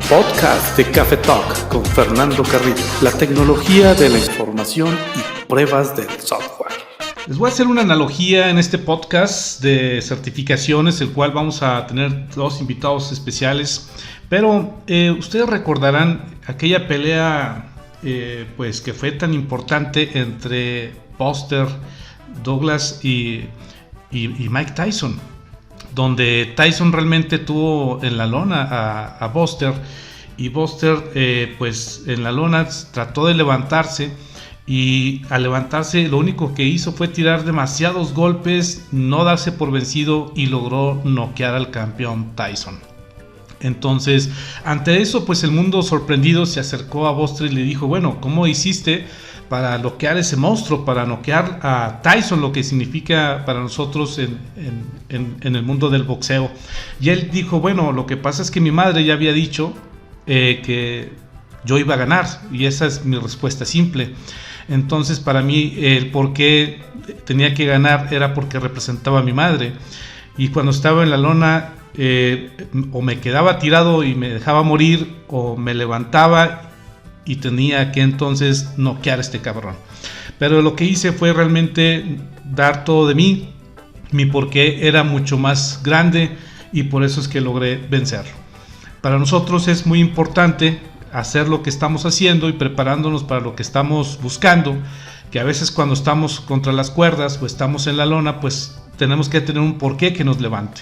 Podcast de Café Talk con Fernando Carrillo, la tecnología de la información y pruebas del software. Les voy a hacer una analogía en este podcast de certificaciones, el cual vamos a tener dos invitados especiales, pero ustedes recordarán aquella pelea pues que fue tan importante entre Buster Douglas y Mike Tyson, donde Tyson realmente tuvo en la lona a Buster, y Buster pues en la lona trató de levantarse, y al levantarse lo único que hizo fue tirar demasiados golpes, no darse por vencido, y logró noquear al campeón Tyson. Entonces, ante eso, pues el mundo sorprendido se acercó a Buster y le dijo: bueno, ¿cómo hiciste para noquear ese monstruo, para noquear a Tyson, lo que significa para nosotros en el mundo del boxeo? Y él dijo: bueno, lo que pasa es que mi madre ya había dicho que yo iba a ganar, y esa es mi respuesta simple. Entonces, para mí, el por qué tenía que ganar era porque representaba a mi madre, y cuando estaba en la lona, o me quedaba tirado y me dejaba morir, o me levantaba y tenía que entonces noquear a este cabrón. Pero lo que hice fue realmente dar todo de mí. Mi porqué era mucho más grande, y por eso es que logré vencerlo. Para nosotros es muy importante hacer lo que estamos haciendo y preparándonos para lo que estamos buscando, que a veces cuando estamos contra las cuerdas o estamos en la lona, pues tenemos que tener un porqué que nos levante.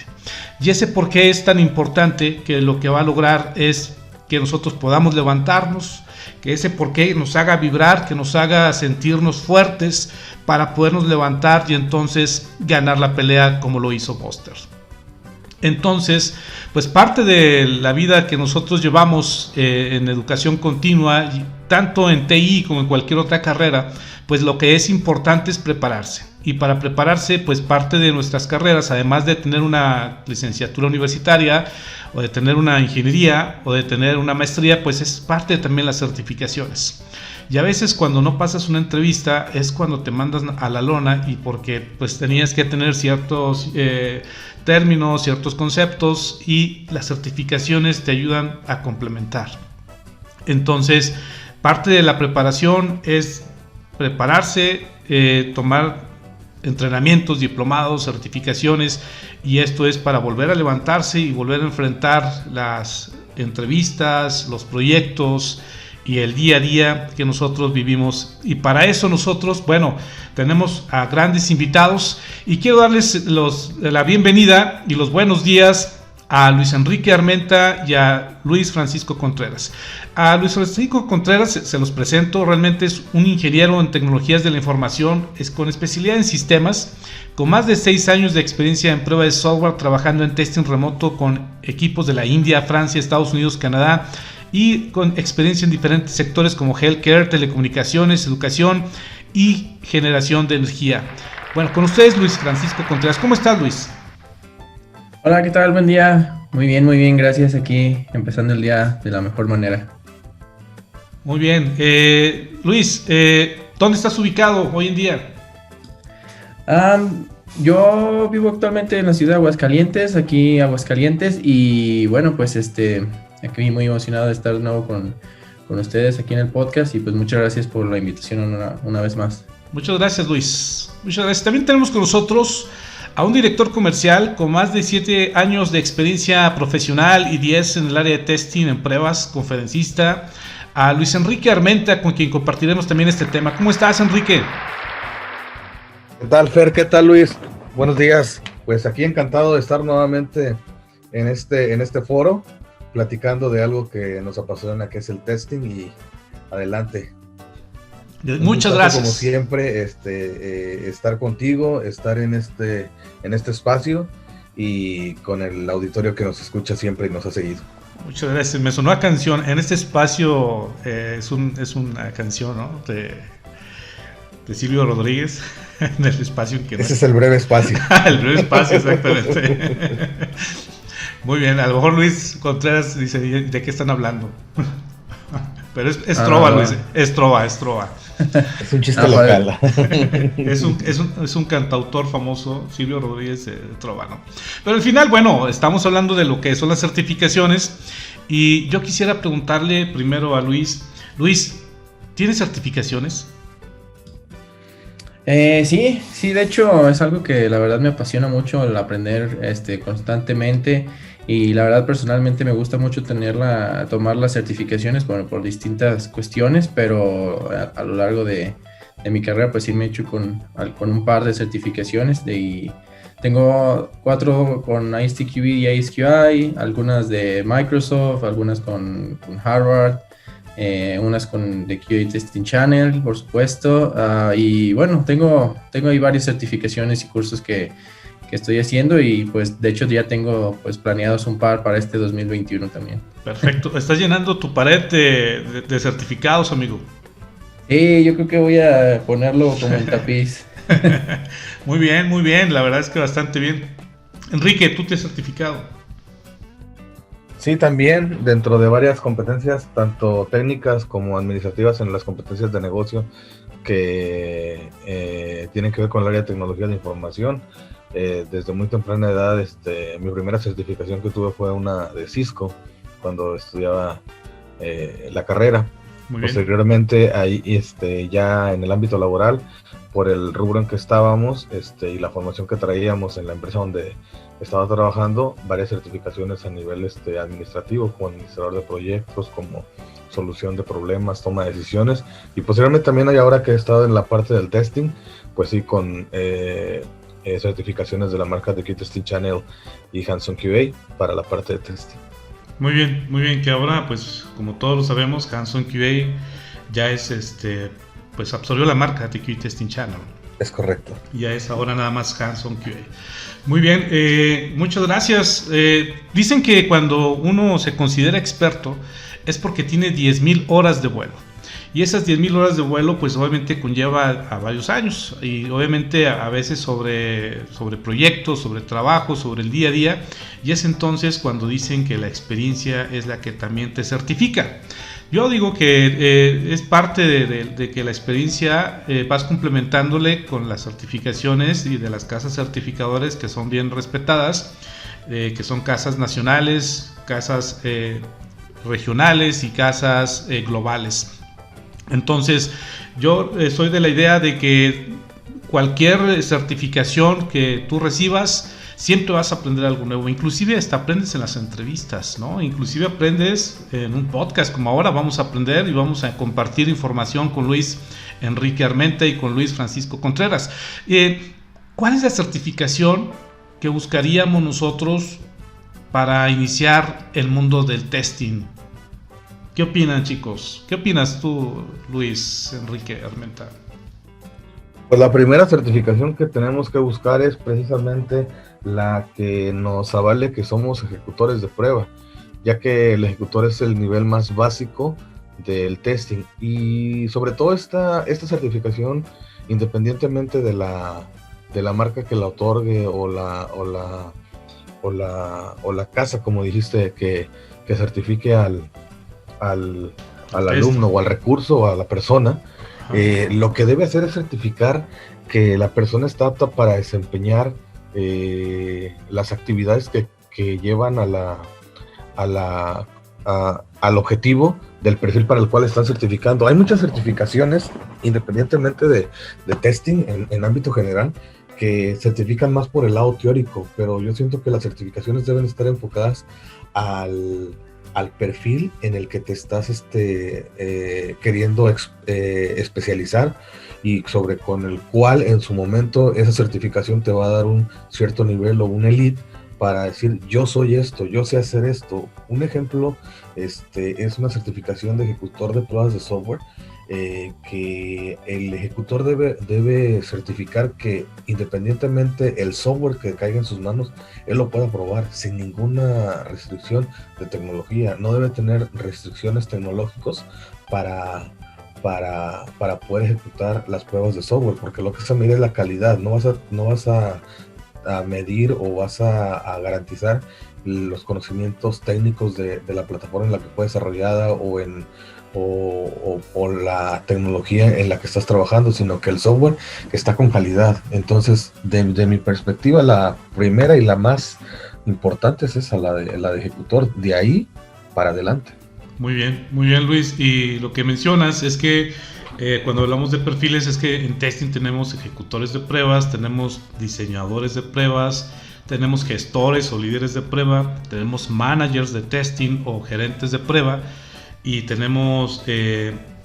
Y ese porqué es tan importante que lo que va a lograr es que nosotros podamos levantarnos, que ese porqué nos haga vibrar, que nos haga sentirnos fuertes para podernos levantar y entonces ganar la pelea como lo hizo Buster. Entonces, pues parte de la vida que nosotros llevamos en educación continua, tanto en TI como en cualquier otra carrera, pues lo que es importante es prepararse. Y para prepararse, pues parte de nuestras carreras, además de tener una licenciatura universitaria, o de tener una ingeniería, o de tener una maestría, pues es parte de también las certificaciones. Y a veces cuando no pasas una entrevista es cuando te mandas a la lona, y porque pues tenías que tener ciertos términos, ciertos conceptos, y las certificaciones te ayudan a complementar. Entonces, parte de la preparación es prepararse, tomar entrenamientos, diplomados, certificaciones, y esto es para volver a levantarse y volver a enfrentar las entrevistas, los proyectos y el día a día que nosotros vivimos. Y para eso nosotros, bueno, tenemos a grandes invitados, y quiero darles la bienvenida y los buenos días a Luis Enrique Armenta y a Luis Francisco Contreras. A Luis Francisco Contreras se los presento. Realmente es un ingeniero en tecnologías de la información, es con especialidad en sistemas, con más de 6 años de experiencia en prueba de software, trabajando en testing remoto con equipos de la India, Francia, Estados Unidos, Canadá, y con experiencia en diferentes sectores como healthcare, telecomunicaciones, educación y generación de energía. Bueno, con ustedes Luis Francisco Contreras. ¿Cómo estás, Luis? Hola, ¿qué tal? Buen día. Muy bien, gracias. Aquí empezando el día de la mejor manera. Muy bien. Luis, ¿dónde estás ubicado hoy en día? Yo vivo actualmente en la ciudad de Aguascalientes, y bueno, pues aquí muy emocionado de estar de nuevo con ustedes aquí en el podcast, y pues muchas gracias por la invitación una vez más. Muchas gracias, Luis. Muchas gracias. También tenemos con nosotros a un director comercial con más de 7 años de experiencia profesional y 10 en el área de testing en pruebas, conferencista, a Luis Enrique Armenta, con quien compartiremos también este tema. ¿Cómo estás, Enrique? ¿Qué tal, Fer? ¿Qué tal, Luis? Buenos días. Pues aquí encantado de estar nuevamente en este foro, platicando de algo que nos apasiona, que es el testing, y adelante. Muchas gracias. Como siempre, estar contigo, estar en este espacio, y con el auditorio que nos escucha siempre y nos ha seguido. Muchas gracias. Me sonó a canción. En este espacio es una canción, ¿no? De Silvio Rodríguez. En el espacio en que ese es el breve espacio. El breve espacio, exactamente. Muy bien. A lo mejor Luis Contreras dice: ¿de qué están hablando? Pero es trova, Luis. Es trova. Es un chiste local. Es un cantautor famoso, Silvio Rodríguez, trova, ¿no? Pero al final, bueno, estamos hablando de lo que son las certificaciones, Y yo quisiera preguntarle primero a Luis. Luis, ¿tienes certificaciones? Sí, de hecho es algo que la verdad me apasiona mucho el aprender constantemente, y la verdad personalmente me gusta mucho tomar las certificaciones, bueno, por distintas cuestiones, pero a lo largo de mi carrera pues sí me he hecho con un par de certificaciones, y tengo 4 con ISTQB y ISQI, algunas de Microsoft, algunas con Harvard, unas con The QA Testing Channel, por supuesto, y bueno, tengo ahí varias certificaciones y cursos que estoy haciendo, y pues de hecho ya tengo pues planeados un par para este 2021 también. Perfecto, estás llenando tu pared de certificados, amigo. Sí, yo creo que voy a ponerlo como el tapiz. Muy bien, la verdad es que bastante bien. Enrique, ¿tú te has certificado? Sí, también dentro de varias competencias, tanto técnicas como administrativas, en las competencias de negocio que tienen que ver con el área de tecnología de información. Desde muy temprana edad, mi primera certificación que tuve fue una de Cisco, cuando estudiaba la carrera. Muy bien. Posteriormente, ahí, ya en el ámbito laboral, por el rubro en que estábamos y la formación que traíamos en la empresa donde estaba trabajando, varias certificaciones a nivel administrativo, como administrador de proyectos, como solución de problemas, toma de decisiones, y posteriormente también hay, ahora que he estado en la parte del testing, pues sí, con certificaciones de la marca de QA Testing Channel y Hands-on QA para la parte de testing. Muy bien, que ahora pues como todos lo sabemos, Hands-on QA ya es pues absorbió la marca de QA Testing Channel. Es correcto. Ya es ahora nada más Hands-on QA. Muy bien, muchas gracias. Dicen que cuando uno se considera experto es porque tiene 10,000 horas de vuelo. Y esas 10,000 horas de vuelo pues obviamente conlleva a varios años, y obviamente a veces sobre proyectos, sobre trabajo, sobre el día a día, y es entonces cuando dicen que la experiencia es la que también te certifica. Yo digo que es parte de que la experiencia vas complementándole con las certificaciones y de las casas certificadoras que son bien respetadas, que son casas nacionales, casas regionales y casas globales. Entonces yo soy de la idea de que cualquier certificación que tú recibas, siempre vas a aprender algo nuevo. Inclusive hasta aprendes en las entrevistas, ¿no? Inclusive aprendes en un podcast, como ahora vamos a aprender y vamos a compartir información con Luis Enrique Armenta y con Luis Francisco Contreras. ¿Cuál es la certificación que buscaríamos nosotros para iniciar el mundo del testing? ¿Qué opinan, chicos? ¿Qué opinas tú, Luis Enrique Armenta? Pues la primera certificación que tenemos que buscar es precisamente la que nos avale que somos ejecutores de prueba, ya que el ejecutor es el nivel más básico del testing, y sobre todo esta certificación, independientemente de la marca que la otorgue o la casa, como dijiste, que certifique al alumno o al recurso o a la persona, lo que debe hacer es certificar que la persona está apta para desempeñar las actividades que llevan al objetivo del perfil para el cual están certificando. Hay muchas certificaciones, independientemente de testing en ámbito general, que certifican más por el lado teórico, pero yo siento que las certificaciones deben estar enfocadas al perfil en el que te estás queriendo especializar, y con el cual en su momento esa certificación te va a dar un cierto nivel o un elite para decir: yo soy esto, yo sé hacer esto. Un ejemplo es una certificación de ejecutor de pruebas de software, que el ejecutor debe certificar que independientemente el software que caiga en sus manos, él lo pueda probar sin ninguna restricción de tecnología. No debe tener restricciones tecnológicas para poder ejecutar las pruebas de software, porque lo que se mide es la calidad. No vas a medir o vas a garantizar los conocimientos técnicos de la plataforma en la que fue desarrollada o la tecnología en la que estás trabajando, sino que el software está con calidad. Entonces, de mi perspectiva, la primera y la más importante es esa, la de ejecutor. De ahí para adelante. Muy bien Luis, y lo que mencionas es que cuando hablamos de perfiles es que en testing tenemos ejecutores de pruebas, tenemos diseñadores de pruebas, tenemos gestores o líderes de prueba, tenemos managers de testing o gerentes de prueba, y tenemos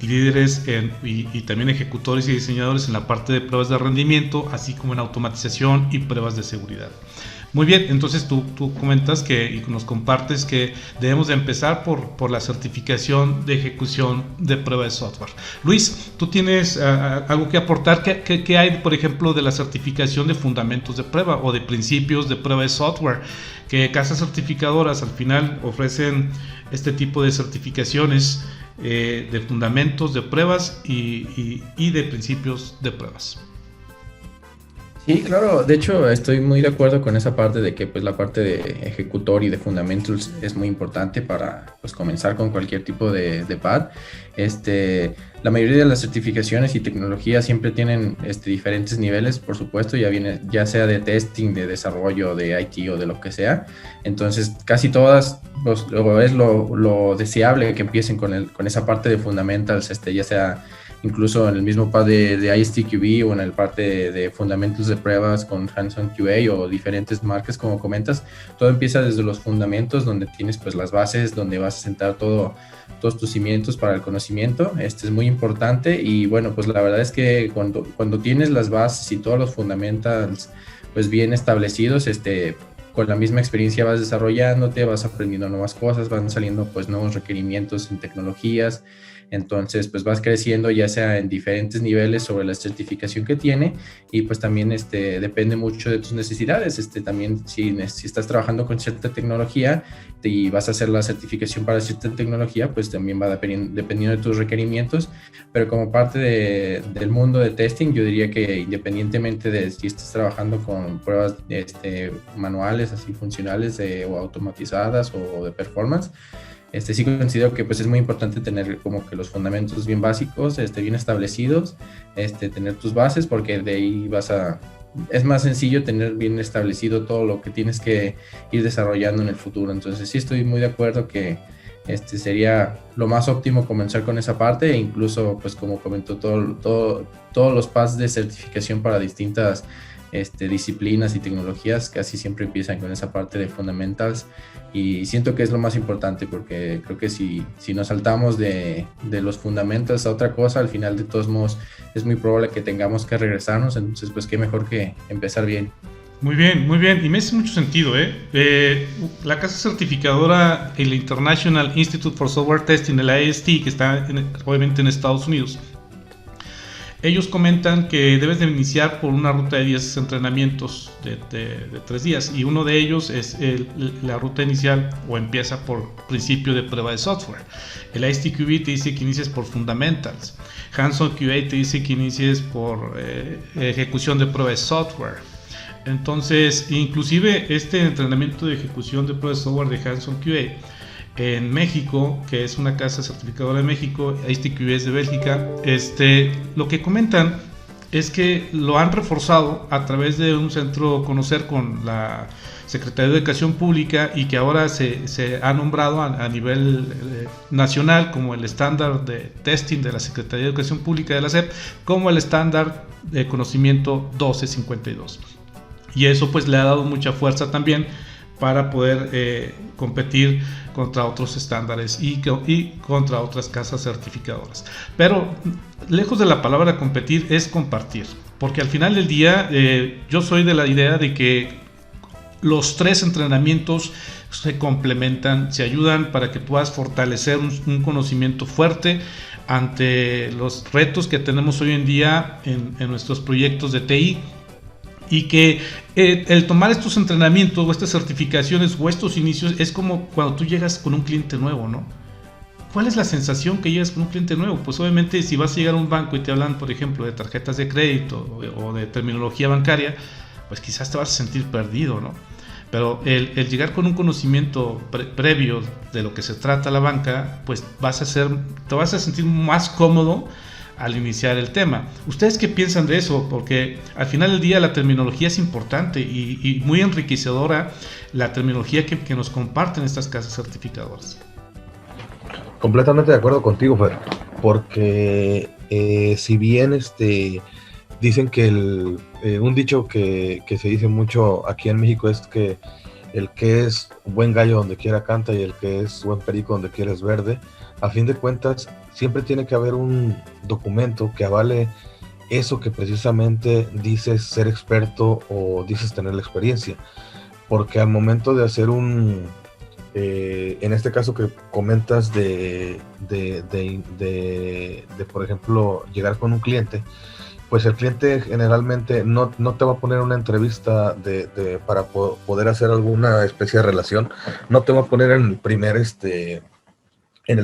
líderes y también ejecutores y diseñadores en la parte de pruebas de rendimiento, así como en automatización y pruebas de seguridad. Muy bien, entonces tú comentas y nos compartes que debemos de empezar por la certificación de ejecución de prueba de software. Luis, ¿tú tienes algo que aportar? ¿Qué hay, por ejemplo, de la certificación de fundamentos de prueba o de principios de prueba de software? Que casas certificadoras al final ofrecen este tipo de certificaciones de fundamentos de pruebas y de principios de pruebas. Sí, claro, de hecho estoy muy de acuerdo con esa parte de que pues la parte de ejecutor y de fundamentals es muy importante para pues comenzar con cualquier tipo de PAD. La mayoría de las certificaciones y tecnologías siempre tienen diferentes niveles, por supuesto, ya sea de testing, de desarrollo, de IT o de lo que sea. Entonces casi todas es lo deseable que empiecen con esa parte de fundamentals, ya sea incluso en el mismo PAD de ISTQB o en el parte de fundamentos de pruebas con Hands-on QA o diferentes marcas como comentas. Todo empieza desde los fundamentos, donde tienes pues las bases, donde vas a sentar todos tus cimientos para el conocimiento. Es muy importante, y bueno, pues la verdad es que cuando tienes las bases y todos los fundamentals pues bien establecidos, con la misma experiencia vas desarrollándote, vas aprendiendo nuevas cosas, van saliendo pues nuevos requerimientos en tecnologías. Entonces pues vas creciendo ya sea en diferentes niveles sobre la certificación que tiene, y pues también depende mucho de tus necesidades. También si estás trabajando con cierta tecnología y vas a hacer la certificación para cierta tecnología, pues también va dependiendo de tus requerimientos. Pero como parte del mundo de testing, yo diría que independientemente de si estás trabajando con pruebas manuales, así funcionales o automatizadas o de performance, sí considero que pues es muy importante tener como que los fundamentos bien básicos, bien establecidos, tener tus bases, porque de ahí es más sencillo tener bien establecido todo lo que tienes que ir desarrollando en el futuro. Entonces sí estoy muy de acuerdo que sería lo más óptimo comenzar con esa parte, e incluso pues como comentó todos los paths de certificación para distintas disciplinas y tecnologías casi siempre empiezan con esa parte de fundamentals, y siento que es lo más importante, porque creo que si nos saltamos de los fundamentals a otra cosa, al final de todos modos es muy probable que tengamos que regresarnos. Entonces pues qué mejor que empezar bien. Muy bien, y me hace mucho sentido. La casa certificadora, el International Institute for Software Testing, el IST, que está obviamente en Estados Unidos, ellos comentan que debes de iniciar por una ruta de 10 entrenamientos de 3 días, y uno de ellos es la ruta inicial, o empieza por principio de prueba de software. El ISTQB te dice que inicies por fundamentals. Hands-on QA te dice que inicies por ejecución de prueba de software. Entonces, inclusive este entrenamiento de ejecución de prueba de software de Hands-on QA en México, que es una casa certificadora de México, ISTQB es de Bélgica, lo que comentan es que lo han reforzado a través de un centro Conocer con la Secretaría de Educación Pública, y que ahora se ha nombrado a nivel nacional como el estándar de testing de la Secretaría de Educación Pública de la SEP, como el estándar de conocimiento 1252. Y eso pues le ha dado mucha fuerza también para poder competir contra otros estándares y contra otras casas certificadoras. Pero lejos de la palabra competir es compartir, porque al final del día yo soy de la idea de que los 3 entrenamientos se complementan, se ayudan para que puedas fortalecer un conocimiento fuerte ante los retos que tenemos hoy en día en nuestros proyectos de TI. Y que el tomar estos entrenamientos o estas certificaciones o estos inicios es como cuando tú llegas con un cliente nuevo, ¿no? ¿Cuál es la sensación que llegas con un cliente nuevo? Pues obviamente si vas a llegar a un banco y te hablan, por ejemplo, de tarjetas de crédito o de terminología bancaria, pues quizás te vas a sentir perdido, ¿no? Pero el llegar con un conocimiento previo de lo que se trata la banca, pues te vas a sentir más cómodo al iniciar el tema. ¿Ustedes qué piensan de eso? Porque al final del día la terminología es importante y muy enriquecedora la terminología que nos comparten estas casas certificadoras. Completamente de acuerdo contigo, Fer, porque si bien dicen que un dicho que se dice mucho aquí en México es que el que es buen gallo donde quiera canta y el que es buen perico donde quiera es verde, a fin de cuentas siempre tiene que haber un documento que avale eso que precisamente dices ser experto o dices tener la experiencia, porque al momento de hacer en este caso que comentas de por ejemplo, llegar con un cliente, pues el cliente generalmente no te va a poner una entrevista para poder hacer alguna especie de relación, no te va a poner en el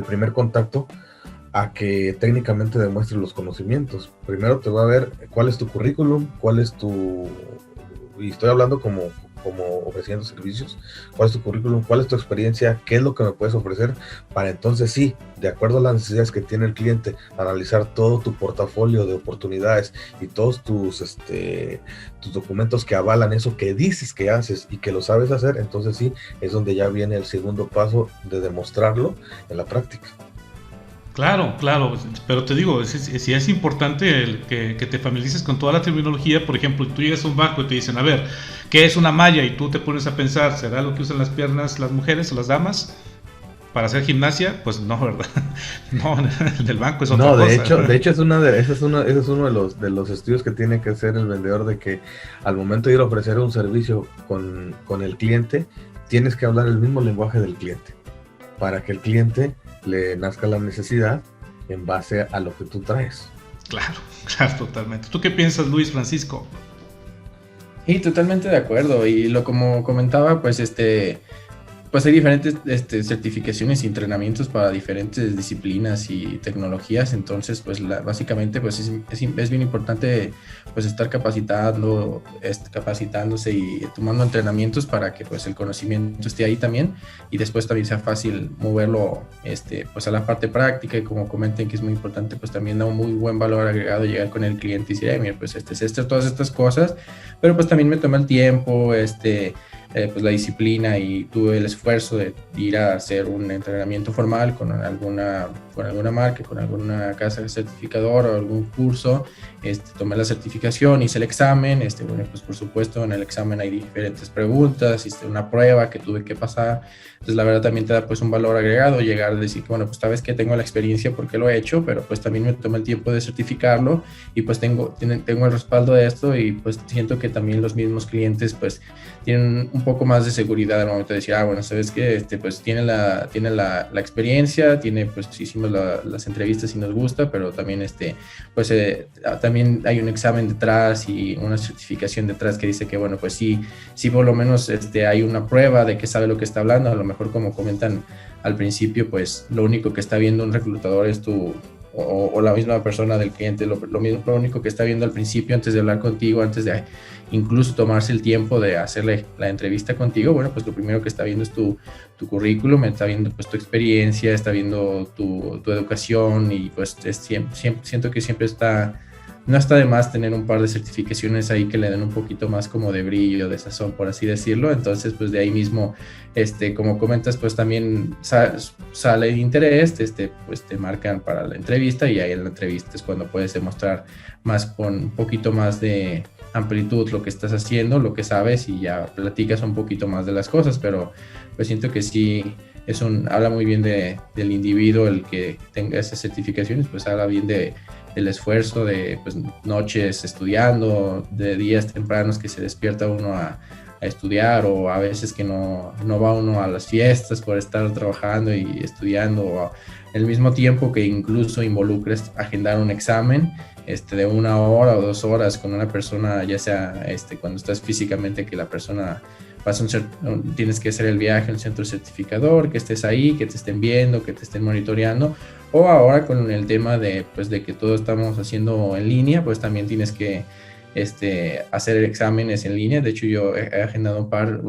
primer contacto a que técnicamente demuestres los conocimientos. Primero te va a ver cuál es tu currículum, y estoy hablando como ofreciendo servicios, cuál es tu currículum, cuál es tu experiencia, qué es lo que me puedes ofrecer, para entonces sí, de acuerdo a las necesidades que tiene el cliente, analizar todo tu portafolio de oportunidades y todos tus documentos que avalan eso que dices que haces y que lo sabes hacer. Entonces sí, es donde ya viene el segundo paso de demostrarlo en la práctica. Claro, pero te digo, si es importante que te familiarices con toda la terminología. Por ejemplo, tú llegas a un banco y te dicen, a ver, ¿qué es una malla? Y tú te pones a pensar, ¿será lo que usan las piernas las mujeres o las damas para hacer gimnasia? Pues no, ¿verdad? No, el del banco es otra cosa. De hecho ese es uno de los estudios que tiene que hacer el vendedor, de que al momento de ir a ofrecer un servicio con el cliente, tienes que hablar el mismo lenguaje del cliente, para que el cliente le nazca la necesidad en base a lo que tú traes. Claro, totalmente. ¿Tú qué piensas, Luis Francisco? Sí, totalmente de acuerdo. Y como comentaba, pues pues hay diferentes certificaciones y entrenamientos para diferentes disciplinas y tecnologías. Entonces, pues básicamente pues es bien importante pues estar capacitándose y tomando entrenamientos para que pues el conocimiento esté ahí también, y después también sea fácil moverlo pues a la parte práctica. Y como comenten que es muy importante, pues también da un muy buen valor agregado llegar con el cliente y decir, mira, pues todas estas cosas, pero pues también me tomé el tiempo, pues la disciplina, y tuve el esfuerzo de ir a hacer un entrenamiento formal con alguna marca, con alguna casa certificadora o algún curso. Tomé la certificación, hice el examen. Bueno, pues por supuesto en el examen hay diferentes preguntas, hice una prueba que tuve que pasar. Entonces la verdad también te da pues un valor agregado llegar a decir que bueno, pues sabes que tengo la experiencia porque lo he hecho, pero pues también me tomé el tiempo de certificarlo, y pues tengo el respaldo de esto, y pues siento que también los mismos clientes pues tienen un poco más de seguridad al momento de decir, bueno, sabes que pues tiene la experiencia, pues hicimos las entrevistas y nos gusta, pero también pues también hay un examen detrás y una certificación detrás que dice que bueno, pues sí por lo menos hay una prueba de que sabe lo que está hablando. A lo mejor, como comentan al principio, pues lo único que está viendo un reclutador es o la misma persona del cliente, lo único que está viendo al principio, antes de hablar contigo, antes de incluso tomarse el tiempo de hacerle la entrevista contigo, bueno, pues lo primero que está viendo es tu currículum, está viendo pues tu experiencia, está viendo tu educación, y pues siento que siempre no está de más tener un par de certificaciones ahí que le den un poquito más como de brillo, de sazón, por así decirlo. Entonces, pues de ahí mismo, como comentas, pues también sale el interés, pues te marcan para la entrevista, y ahí en la entrevista es cuando puedes demostrar más, con un poquito más de amplitud, lo que estás haciendo, lo que sabes, y ya platicas un poquito más de las cosas. Pero pues siento que sí habla muy bien del individuo el que tenga esas certificaciones, pues habla bien del esfuerzo de pues, noches estudiando, de días tempranos que se despierta uno a estudiar, o a veces que no va uno a las fiestas por estar trabajando y estudiando, o al mismo tiempo que incluso involucres agendar un examen de 1 hora o 2 horas con una persona, ya sea cuando estás físicamente, que la persona tienes que hacer el viaje al centro certificador, que estés ahí, que te estén viendo, que te estén monitoreando, o ahora con el tema de que todo estamos haciendo en línea, pues también tienes que hacer exámenes en línea. De hecho, yo he agendado un par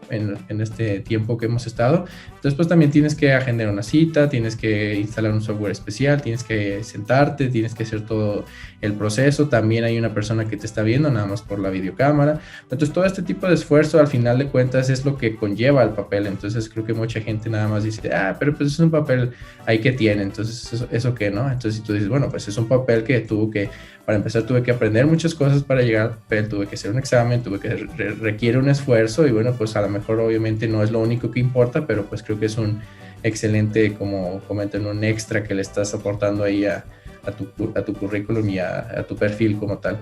en este tiempo que hemos estado. Entonces, pues también tienes que agendar una cita, tienes que instalar un software especial, tienes que sentarte, tienes que hacer todo el proceso. También hay una persona que te está viendo, nada más por la videocámara. Entonces, todo este tipo de esfuerzo, al final de cuentas, es lo que conlleva el papel. Entonces, creo que mucha gente nada más dice, pero pues es un papel ahí que tiene, entonces, ¿eso qué, no? Entonces, si tú dices, bueno, pues es un papel que para empezar, tuve que aprender muchas cosas para llegar al papel, tuve que hacer un examen, requiere un esfuerzo, y bueno, pues a lo mejor obviamente no es lo único que importa, pero pues creo que es un excelente, como comentan, un extra que le estás aportando ahí a tu currículum y a tu perfil como tal.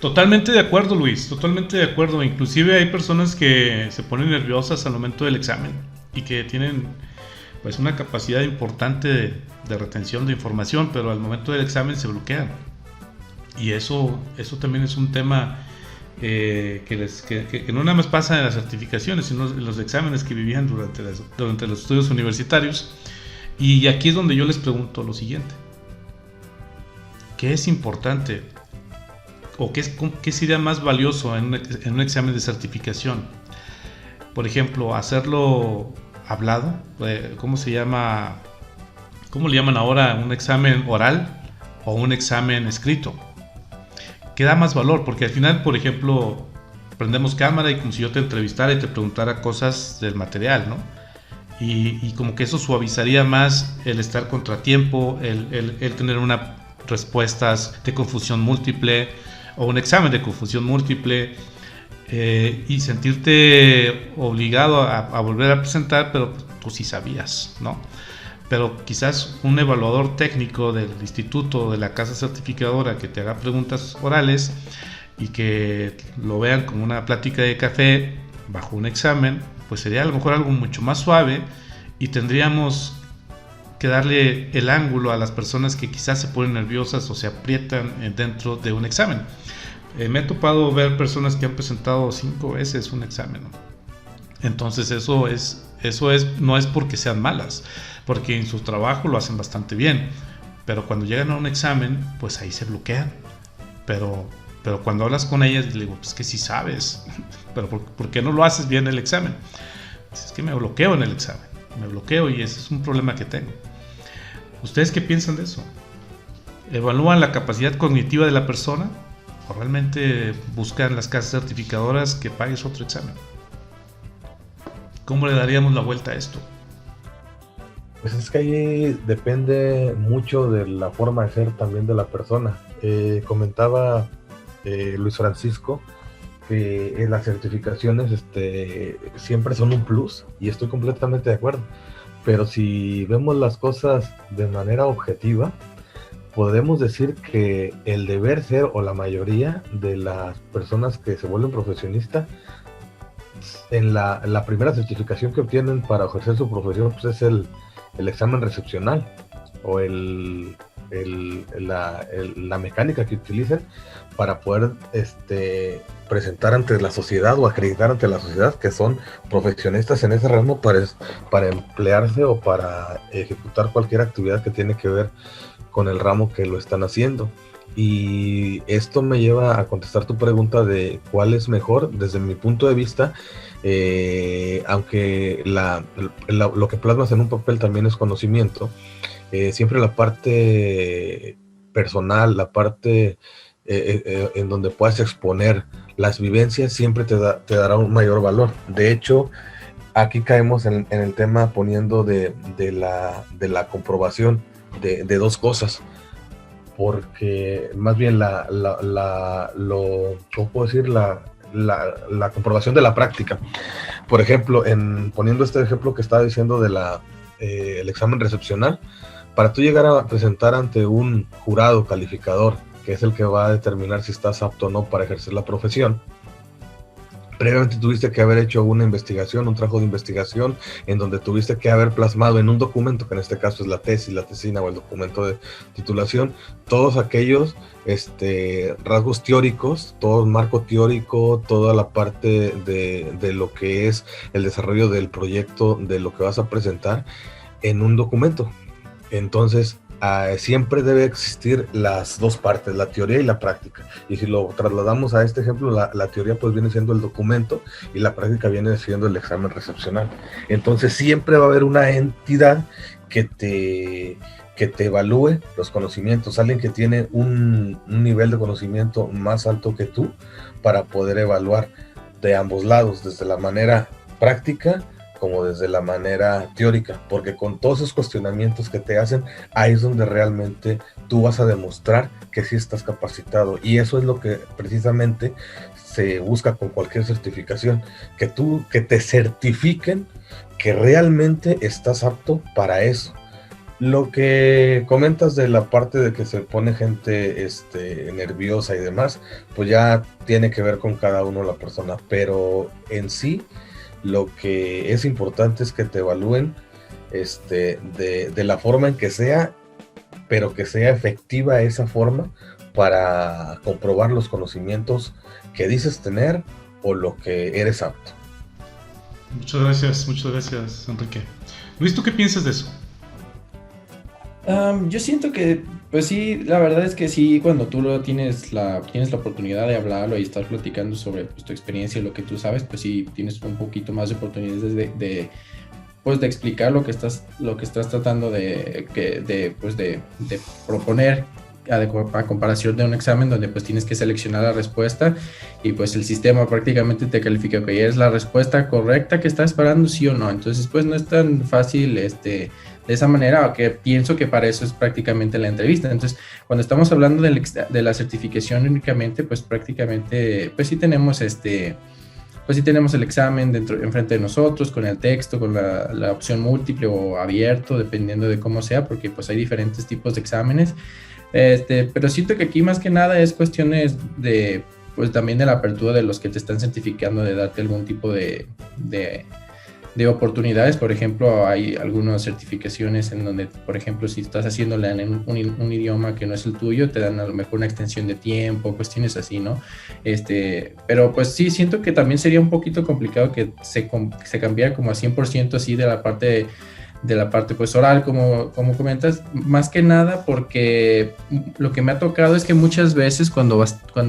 Totalmente de acuerdo, Luis, totalmente de acuerdo. Inclusive hay personas que se ponen nerviosas al momento del examen y que tienen pues una capacidad importante de retención de información, pero al momento del examen se bloquean. Y eso también es un tema que no nada más pasa en las certificaciones, sino en los exámenes que vivían durante los estudios universitarios. Y aquí es donde yo les pregunto lo siguiente: ¿qué es importante o qué sería más valioso en un examen de certificación? Por ejemplo, hacerlo hablado, ¿cómo le llaman ahora? ¿Un examen oral o un examen escrito? ¿Qué da más valor? Porque al final, por ejemplo, prendemos cámara y como si yo te entrevistara y te preguntara cosas del material, ¿no? Y como que eso suavizaría más el estar contratiempo, el tener unas respuestas de confusión múltiple o un examen de confusión múltiple, y sentirte obligado a volver a presentar, pero tú sí sabías, ¿no? Pero quizás un evaluador técnico del instituto, de la casa certificadora, que te haga preguntas orales y que lo vean como una plática de café bajo un examen, pues sería a lo mejor algo mucho más suave, y tendríamos que darle el ángulo a las personas que quizás se ponen nerviosas o se aprietan dentro de un examen. Me he topado ver personas que han presentado 5 veces un examen, ¿no? Entonces eso no es porque sean malas, porque en su trabajo lo hacen bastante bien, pero cuando llegan a un examen, pues ahí se bloquean. Pero cuando hablas con ellas, les digo, pues que sí sabes, pero ¿por qué no lo haces bien el examen? Pues es que me bloqueo en el examen, y ese es un problema que tengo. ¿Ustedes qué piensan de eso? ¿Evalúan la capacidad cognitiva de la persona o realmente buscan las casas certificadoras que pagues otro examen? ¿Cómo le daríamos la vuelta a esto? Pues es que ahí depende mucho de la forma de ser también de la persona. Comentaba Luis Francisco que las certificaciones siempre son un plus, y estoy completamente de acuerdo. Pero si vemos las cosas de manera objetiva, podemos decir que el deber ser, o la mayoría de las personas que se vuelven profesionistas, en la primera certificación que obtienen para ejercer su profesión, pues es el examen recepcional o la mecánica que utilicen para poder presentar ante la sociedad o acreditar ante la sociedad que son profesionistas en ese ramo para emplearse o para ejecutar cualquier actividad que tiene que ver con el ramo que lo están haciendo. Y esto me lleva a contestar tu pregunta de cuál es mejor. Desde mi punto de vista, aunque lo que plasmas en un papel también es conocimiento, siempre la parte personal, la parte en donde puedas exponer las vivencias, siempre te dará un mayor valor. De hecho, aquí caemos en el tema poniendo de la comprobación de dos cosas, porque más bien ¿cómo puedo decir? La comprobación de la práctica. Por ejemplo, poniendo este ejemplo que estaba diciendo de el examen recepcional, para tú llegar a presentar ante un jurado calificador, que es el que va a determinar si estás apto o no para ejercer la profesión, previamente tuviste que haber hecho una investigación, un trabajo de investigación, en donde tuviste que haber plasmado en un documento, que en este caso es la tesis, la tesina o el documento de titulación, todos aquellos rasgos teóricos, todo el marco teórico, toda la parte de lo que es el desarrollo del proyecto, de lo que vas a presentar en un documento. Entonces, siempre debe existir las dos partes, la teoría y la práctica. Y si lo trasladamos a este ejemplo, la teoría pues viene siendo el documento y la práctica viene siendo el examen recepcional. Entonces siempre va a haber una entidad que te evalúe los conocimientos, alguien que tiene un nivel de conocimiento más alto que tú para poder evaluar de ambos lados, desde la manera práctica como desde la manera teórica, porque con todos esos cuestionamientos que te hacen, ahí es donde realmente tú vas a demostrar que sí estás capacitado, y eso es lo que precisamente se busca con cualquier certificación, que te certifiquen que realmente estás apto para eso. Lo que comentas de la parte de que se pone gente nerviosa y demás, pues ya tiene que ver con cada uno la persona, pero en sí lo que es importante es que te evalúen de la forma en que sea, pero que sea efectiva esa forma para comprobar los conocimientos que dices tener o lo que eres apto. Muchas gracias, Enrique. Luis, ¿tú qué piensas de eso? Yo siento que, pues sí, la verdad es que sí, cuando tú tienes la oportunidad de hablarlo y estar platicando sobre pues, tu experiencia y lo que tú sabes, pues sí, tienes un poquito más de oportunidades de explicar lo que estás tratando de proponer a comparación de un examen donde pues tienes que seleccionar la respuesta y pues el sistema prácticamente te califica que es la respuesta correcta que estás esperando, sí o no. Entonces pues no es tan fácil de esa manera, que pienso que para eso es prácticamente la entrevista. Entonces cuando estamos hablando de la certificación únicamente, pues prácticamente pues sí tenemos el examen enfrente de nosotros, con el texto, con la opción múltiple o abierto, dependiendo de cómo sea, porque pues hay diferentes tipos de exámenes. Pero siento que aquí más que nada es cuestiones pues también de la apertura de los que te están certificando, de darte algún tipo de oportunidades. Por ejemplo, hay algunas certificaciones en donde, por ejemplo, si estás haciéndola en un idioma que no es el tuyo, te dan a lo mejor una extensión de tiempo, cuestiones así, ¿no? Pero pues sí, siento que también sería un poquito complicado que se cambiara como a 100% así de la parte pues oral, como comentas, más que nada porque lo que me ha tocado es que muchas veces cuando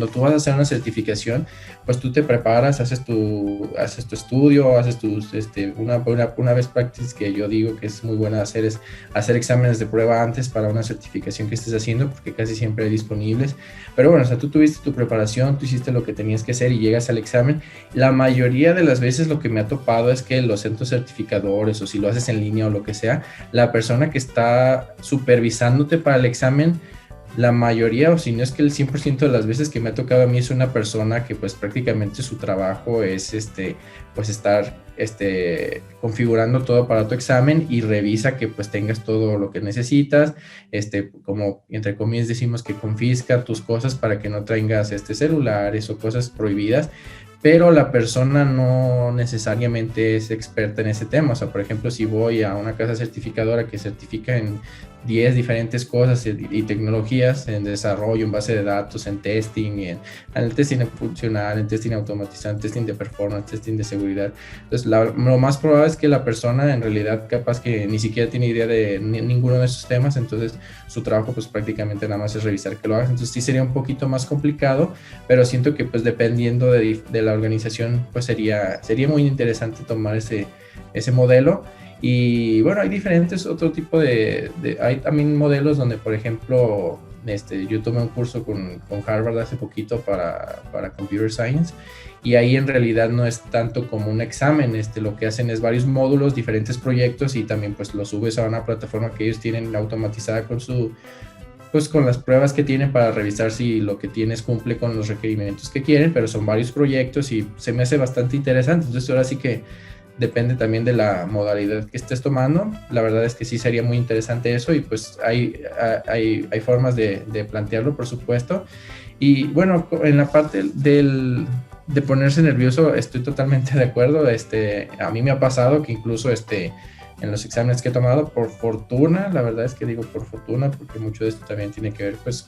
tú vas a hacer una certificación, pues tú te preparas, haces tu estudio, haces una best practice que yo digo que es muy buena hacer, es hacer exámenes de prueba antes para una certificación que estés haciendo, porque casi siempre hay disponibles. Pero bueno, o sea, tú tuviste tu preparación, tú hiciste lo que tenías que hacer y llegas al examen. La mayoría de las veces lo que me ha topado es que los centros certificadores, o si lo haces en línea o lo que sea, la persona que está supervisándote para el examen, la mayoría, o si no es que el 100% de las veces que me ha tocado a mí, es una persona que pues prácticamente su trabajo es pues estar configurando todo para tu examen y revisa que pues tengas todo lo que necesitas, como entre comillas decimos que confisca tus cosas para que no traigas celulares o cosas prohibidas, pero la persona no necesariamente es experta en ese tema. O sea, por ejemplo, si voy a una casa certificadora que certifica en 10 diferentes cosas y tecnologías, en desarrollo, en base de datos, en testing, en el testing funcional, en testing automatizado, en testing de performance, testing de seguridad. Entonces, lo más probable es que la persona en realidad capaz que ni siquiera tiene idea de ninguno de esos temas, entonces su trabajo pues prácticamente nada más es revisar que lo hagas. Entonces sí sería un poquito más complicado, pero siento que pues dependiendo de la organización pues sería muy interesante tomar ese modelo. Y bueno, hay diferentes otro tipo hay también modelos donde, por ejemplo, yo tomé un curso con Harvard hace poquito para Computer Science, y ahí en realidad no es tanto como un examen, lo que hacen es varios módulos, diferentes proyectos, y también pues lo subes a una plataforma que ellos tienen automatizada con las pruebas que tienen para revisar si lo que tienes cumple con los requerimientos que quieren, pero son varios proyectos y se me hace bastante interesante. Entonces ahora sí que depende también de la modalidad que estés tomando. La verdad es que sí sería muy interesante eso, y pues hay formas de plantearlo, por supuesto. Y bueno, en la parte de ponerse nervioso, estoy totalmente de acuerdo. A mí me ha pasado que incluso en los exámenes que he tomado, por fortuna, la verdad es que digo por fortuna, porque mucho de esto también tiene que ver pues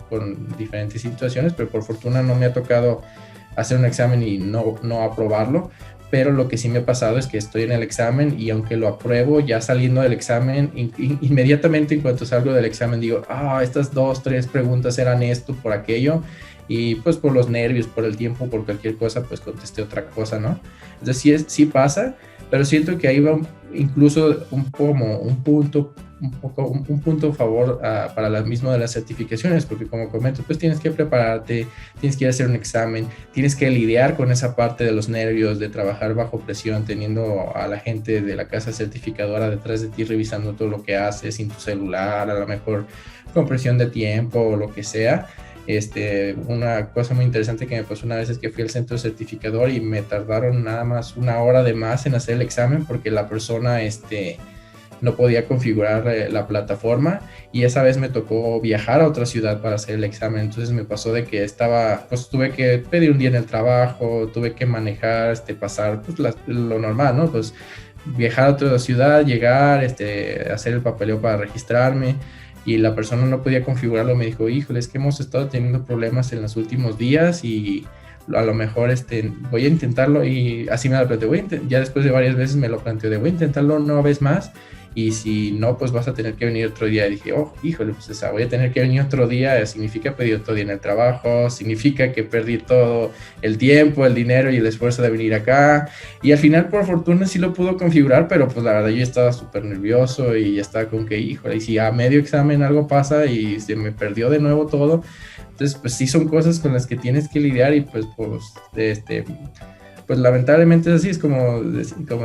con diferentes situaciones, pero por fortuna no me ha tocado hacer un examen y no aprobarlo. pero lo que sí me ha pasado es que estoy en el examen y aunque lo apruebo, ya saliendo del examen, inmediatamente en cuanto salgo del examen digo, estas 2, 3 preguntas eran esto, por aquello, y pues por los nervios, por el tiempo, por cualquier cosa, pues contesté otra cosa, ¿no? Entonces sí pasa, pero siento que ahí va incluso un punto a favor para la misma de las certificaciones, porque como comento, pues tienes que prepararte, tienes que ir a hacer un examen, tienes que lidiar con esa parte de los nervios, de trabajar bajo presión, teniendo a la gente de la casa certificadora detrás de ti revisando todo lo que haces, sin tu celular, a lo mejor con presión de tiempo o lo que sea. Una cosa muy interesante que me pasó una vez es que fui al centro certificador y me tardaron nada más 1 hora de más en hacer el examen porque la persona no podía configurar la plataforma, y esa vez me tocó viajar a otra ciudad para hacer el examen. Entonces me pasó de que pues tuve que pedir un día en el trabajo, tuve que manejar, pasar pues lo normal, ¿no? Pues viajar a otra ciudad, llegar, hacer el papeleo para registrarme, y la persona no podía configurarlo. Me dijo, híjole, es que hemos estado teniendo problemas en los últimos días y a lo mejor voy a intentarlo, y así me lo planteó. Ya después de varias veces me lo planteó de voy a intentarlo una vez más, y si no, pues vas a tener que venir otro día. Y dije, híjole, pues voy a tener que venir otro día, significa pedir otro día en el trabajo, significa que perdí todo el tiempo, el dinero y el esfuerzo de venir acá. Y al final, por fortuna, sí lo pudo configurar, pero pues la verdad yo estaba súper nervioso y ya estaba con que, híjole, y si a medio examen algo pasa y se me perdió de nuevo todo. Entonces, pues sí son cosas con las que tienes que lidiar, y pues pues lamentablemente es así, es como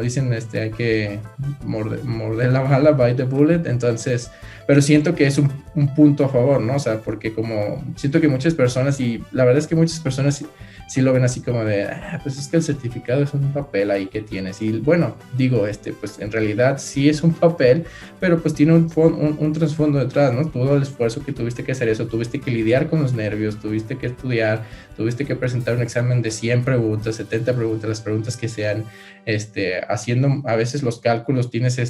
dicen, hay que morder la bala, bite the bullet. Entonces, pero siento que es un punto a favor, ¿no? O sea, porque como siento que muchas personas, y la verdad es que muchas personas sí lo ven así como de, pues es que el certificado es un papel ahí que tienes. Y bueno, digo, pues en realidad sí es un papel, pero pues tiene un trasfondo detrás, ¿no? Todo el esfuerzo que tuviste que hacer eso, tuviste que lidiar con los nervios, tuviste que estudiar, tuviste que presentar un examen de 100 preguntas, 70 preguntas, las preguntas que sean, haciendo a veces los cálculos, tienes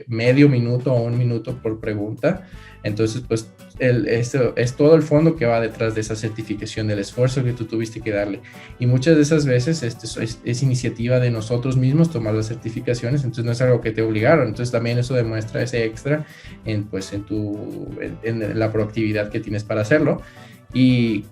medio minuto o 1 minuto por pregunta. Entonces, pues eso es todo el fondo que va detrás de esa certificación, del esfuerzo que tú tuviste que darle. Y muchas de esas veces es iniciativa de nosotros mismos tomar las certificaciones, entonces no es algo que te obligaron. Entonces también eso demuestra ese extra en la proactividad que tienes para hacerlo. Y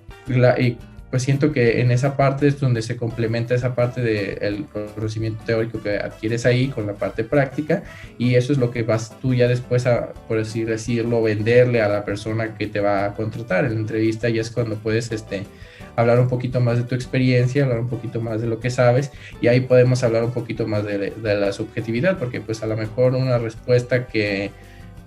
pues siento que en esa parte es donde se complementa esa parte del conocimiento teórico que adquieres ahí con la parte práctica, y eso es lo que vas tú ya después a, por así decirlo, venderle a la persona que te va a contratar en la entrevista. Y es cuando puedes hablar un poquito más de tu experiencia, hablar un poquito más de lo que sabes, y ahí podemos hablar un poquito más de la subjetividad, porque pues a lo mejor una respuesta que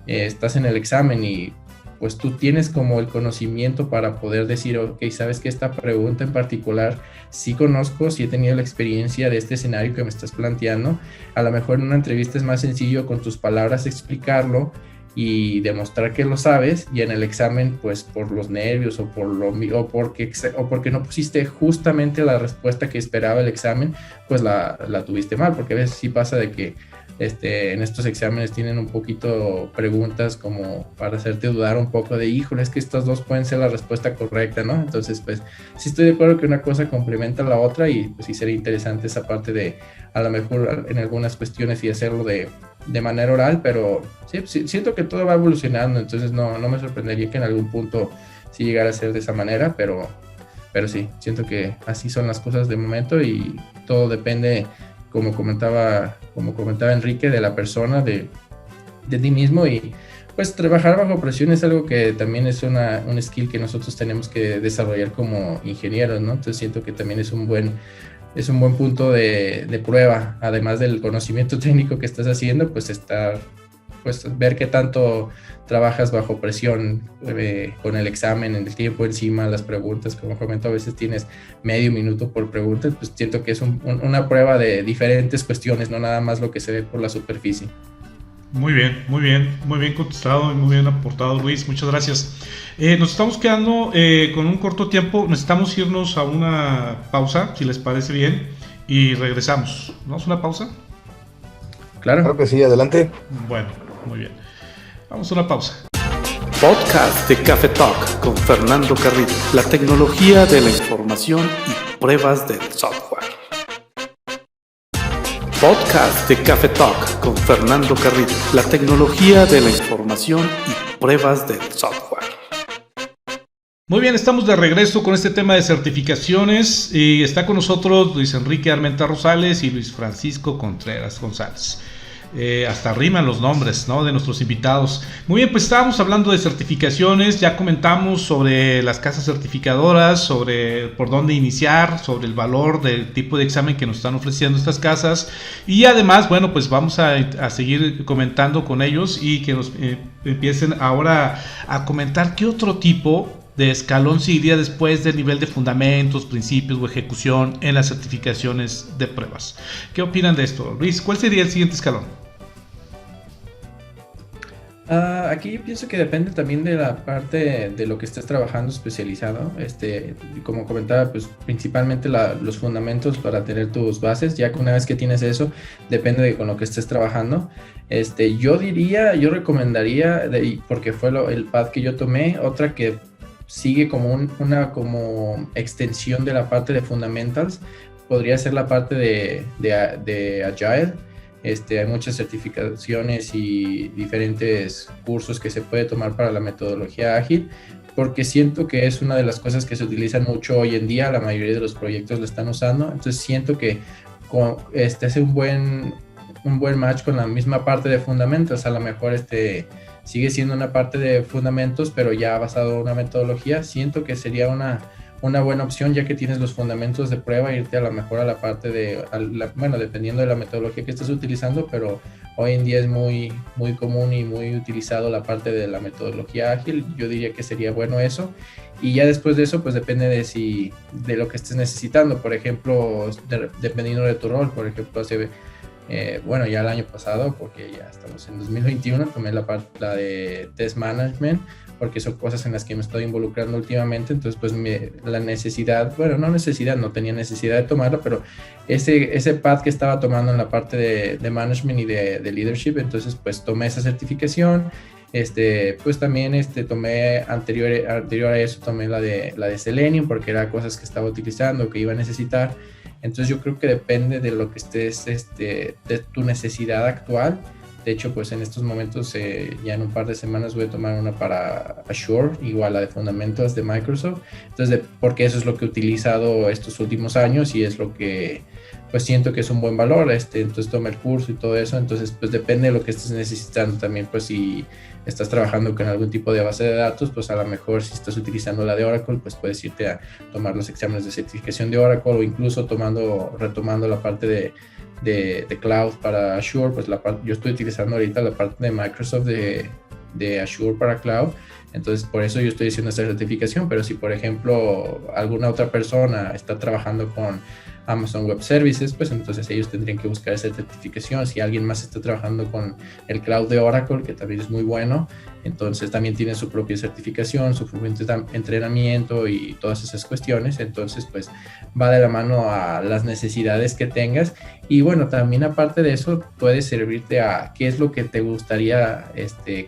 estás en el examen y pues tú tienes como el conocimiento para poder decir, ok, sabes que esta pregunta en particular sí conozco, sí he tenido la experiencia de este escenario que me estás planteando. A lo mejor en una entrevista es más sencillo con tus palabras explicarlo y demostrar que lo sabes, y en el examen, pues por los nervios o porque no pusiste justamente la respuesta que esperaba el examen, pues la tuviste mal, porque a veces sí pasa de que en estos exámenes tienen un poquito preguntas como para hacerte dudar un poco de, híjole, es que estas dos pueden ser la respuesta correcta, ¿no? Entonces, pues sí estoy de acuerdo que una cosa complementa a la otra, y pues sí sería interesante esa parte de, a lo mejor en algunas cuestiones y hacerlo de manera oral, pero sí, siento que todo va evolucionando, entonces no me sorprendería que en algún punto sí llegara a ser de esa manera, pero sí, siento que así son las cosas de momento, y todo depende, como comentaba Enrique, de la persona, de ti mismo. Y pues trabajar bajo presión es algo que también es un skill que nosotros tenemos que desarrollar como ingenieros, ¿no? Entonces siento que también es un buen punto de prueba, además del conocimiento técnico que estás haciendo, pues ver qué tanto trabajas bajo presión, con el examen, en el tiempo encima, las preguntas. Como comento, a veces tienes medio minuto por pregunta, pues siento que es una prueba de diferentes cuestiones, no nada más lo que se ve por la superficie. Muy bien contestado y muy bien aportado, Luis, muchas gracias. Nos estamos quedando con un corto tiempo, necesitamos irnos a una pausa, si les parece bien, y regresamos. ¿Vamos a una pausa? Claro que sí, adelante. Bueno, muy bien. Vamos a una pausa. Podcast de Café Talk con Fernando Carrillo. La tecnología de la información y pruebas del software. Podcast de Café Talk con Fernando Carrillo, la tecnología de la información y pruebas del software. Muy bien, estamos de regreso con este tema de certificaciones y está con nosotros Luis Enrique Armenta Rosales y Luis Francisco Contreras González. Hasta riman los nombres, ¿no?, de nuestros invitados. Muy bien, pues estábamos hablando de certificaciones, ya comentamos sobre las casas certificadoras, sobre por dónde iniciar, sobre el valor del tipo de examen que nos están ofreciendo estas casas y además, bueno, pues vamos a seguir comentando con ellos y que nos empiecen ahora a comentar qué otro tipo de escalón se iría después del nivel de fundamentos, principios o ejecución en las certificaciones de pruebas. ¿Qué opinan de esto? Luis, ¿cuál sería el siguiente escalón? Aquí pienso que depende también de la parte de lo que estés trabajando especializado. Como comentaba, pues principalmente los fundamentos para tener tus bases. Ya que una vez que tienes eso, depende de con lo que estés trabajando. Yo recomendaría, porque fue el path que yo tomé, otra que sigue como una extensión de la parte de fundamentals, podría ser la parte de Agile. Hay muchas certificaciones y diferentes cursos que se puede tomar para la metodología ágil, porque siento que es una de las cosas que se utilizan mucho hoy en día, la mayoría de los proyectos lo están usando, entonces siento que hace un buen match con la misma parte de fundamentos. A lo mejor sigue siendo una parte de fundamentos, pero ya basado en una metodología. Siento que sería una buena opción, ya que tienes los fundamentos de prueba, irte a lo mejor a la parte dependiendo de la metodología que estés utilizando, pero hoy en día es muy, muy común y muy utilizado la parte de la metodología ágil. Yo diría que sería bueno eso. Y ya después de eso, pues depende de lo que estés necesitando. Por ejemplo, dependiendo de tu rol. Por ejemplo, ya el año pasado, porque ya estamos en 2021, tomé la de test management, porque son cosas en las que me estoy involucrando últimamente. Entonces pues no tenía necesidad de tomarlo, pero ese path que estaba tomando en la parte de management y de leadership, entonces pues tomé esa certificación. Pues también tomé anterior a eso, tomé la de Selenium, porque era cosas que estaba utilizando, que iba a necesitar. Entonces yo creo que depende de lo que estés, de tu necesidad actual. De hecho, pues en estos momentos, ya en un par de semanas voy a tomar una para Azure, igual la de fundamentos de Microsoft. Entonces, porque eso es lo que he utilizado estos últimos años y es lo que pues siento que es un buen valor. Entonces toma el curso y todo eso. Entonces, pues depende de lo que estés necesitando también. Pues si estás trabajando con algún tipo de base de datos, pues a lo mejor si estás utilizando la de Oracle, pues puedes irte a tomar los exámenes de certificación de Oracle, o incluso retomando la parte de cloud para Azure. Pues yo estoy utilizando ahorita la parte de Microsoft de Azure para cloud. Entonces por eso yo estoy haciendo esta certificación. Pero si por ejemplo alguna otra persona está trabajando con Amazon Web Services, pues entonces ellos tendrían que buscar esa certificación. Si alguien más está trabajando con el cloud de Oracle, que también es muy bueno, entonces también tiene su propia certificación, su propio entrenamiento y todas esas cuestiones. Entonces pues va de la mano a las necesidades que tengas. Y bueno, también aparte de eso puede servirte a qué es lo que te gustaría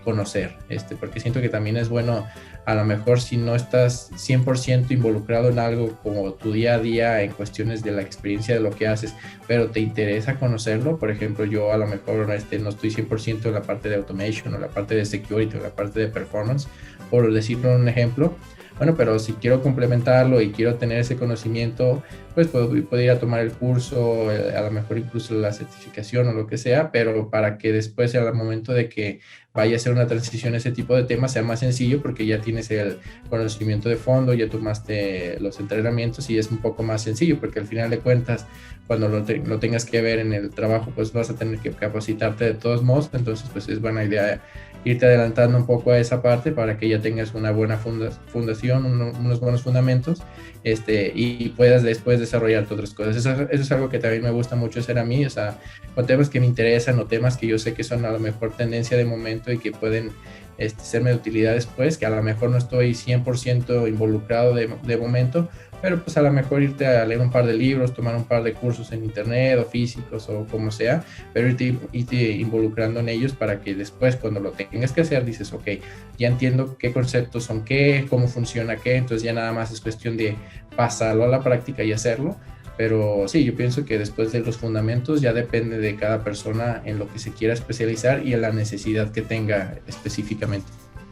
conocer, porque siento que también es bueno, a lo mejor si no estás 100% involucrado en algo como tu día a día en cuestiones de la experiencia de lo que haces, pero te interesa conocerlo. Por ejemplo, yo a lo mejor no estoy 100% en la parte de automation o la parte de security o la parte de performance, por decirlo un ejemplo. Bueno, pero si quiero complementarlo y quiero tener ese conocimiento, pues puedo ir a tomar el curso, a lo mejor incluso la certificación o lo que sea, pero para que después, al momento de que vaya a hacer una transición a ese tipo de temas, sea más sencillo, porque ya tienes el conocimiento de fondo, ya tomaste los entrenamientos y es un poco más sencillo, porque al final de cuentas, cuando lo tengas que ver en el trabajo, pues vas a tener que capacitarte de todos modos. Entonces pues es buena idea irte adelantando un poco a esa parte para que ya tengas una buena fundación, unos buenos fundamentos, y puedas después desarrollarte otras cosas. Eso es algo que también me gusta mucho hacer a mí, o sea, con temas que me interesan o temas que yo sé que son a lo mejor tendencia de momento y que pueden serme de utilidad después, que a lo mejor no estoy 100% involucrado de momento, pero pues a lo mejor irte a leer un par de libros, tomar un par de cursos en internet o físicos o como sea, pero irte involucrando en ellos para que después, cuando lo tengas que hacer, dices, ok, ya entiendo qué conceptos son qué, cómo funciona qué. Entonces ya nada más es cuestión de pasarlo a la práctica y hacerlo. Pero sí, yo pienso que después de los fundamentos ya depende de cada persona en lo que se quiera especializar y en la necesidad que tenga específicamente.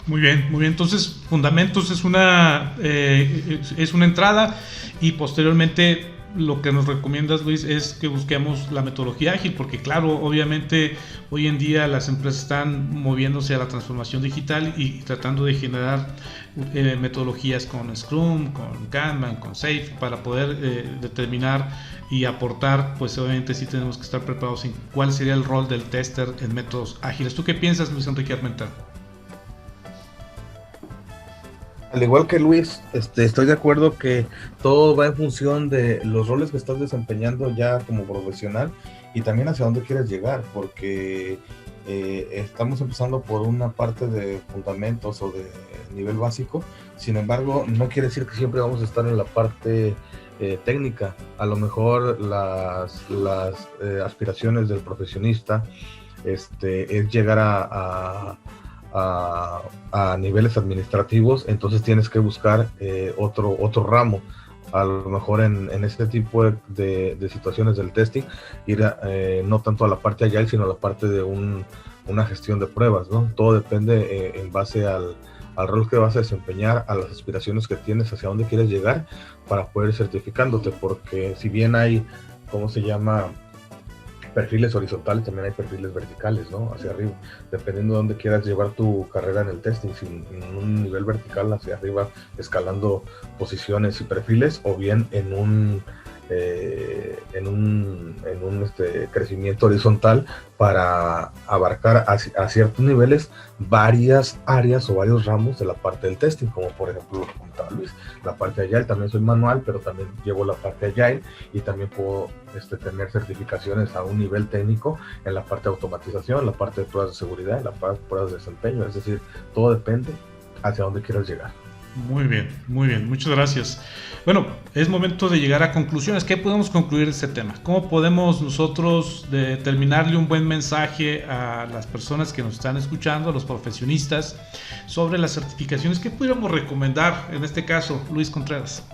Muy bien, muy bien. Entonces, fundamentos es una entrada, y posteriormente lo que nos recomiendas, Luis, es que busquemos la metodología ágil, porque claro, obviamente hoy en día las empresas están moviéndose a la transformación digital y tratando de generar metodologías con Scrum, con Kanban, con Safe, para poder determinar y aportar. Pues obviamente sí tenemos que estar preparados en cuál sería el rol del tester en métodos ágiles. ¿Tú qué piensas, Luis Enrique Armenta? Al igual que Luis, estoy de acuerdo que todo va en función de los roles que estás desempeñando ya como profesional y también hacia dónde quieres llegar, porque estamos empezando por una parte de fundamentos o de nivel básico. Sin embargo, no quiere decir que siempre vamos a estar en la parte técnica. A lo mejor las aspiraciones del profesionista es llegar a niveles administrativos, entonces tienes que buscar otro ramo. A lo mejor en este tipo de situaciones del testing, ir no tanto a la parte agile, sino a la parte de una gestión de pruebas, ¿no? Todo depende en base al rol que vas a desempeñar, a las aspiraciones que tienes, hacia dónde quieres llegar para poder ir certificándote, porque si bien hay, ¿cómo se llama?, perfiles horizontales, también hay perfiles verticales, ¿no? Hacia arriba, dependiendo de dónde quieras llevar tu carrera en el testing, si en un nivel vertical hacia arriba, escalando posiciones y perfiles, o bien en un crecimiento horizontal para abarcar a ciertos niveles varias áreas o varios ramos de la parte del testing, como por ejemplo lo que comentaba Luis, la parte Agile. También soy manual, pero también llevo la parte Agile y también puedo tener certificaciones a un nivel técnico en la parte de automatización, la parte de pruebas de seguridad, en la parte de pruebas de desempeño. Es decir, todo depende hacia dónde quieras llegar. Muy bien, muchas gracias. Bueno, es momento de llegar a conclusiones. ¿Qué podemos concluir de este tema? ¿Cómo podemos nosotros determinarle un buen mensaje a las personas que nos están escuchando, a los profesionistas, sobre las certificaciones? ¿Qué pudiéramos recomendar en este caso, Luis Contreras?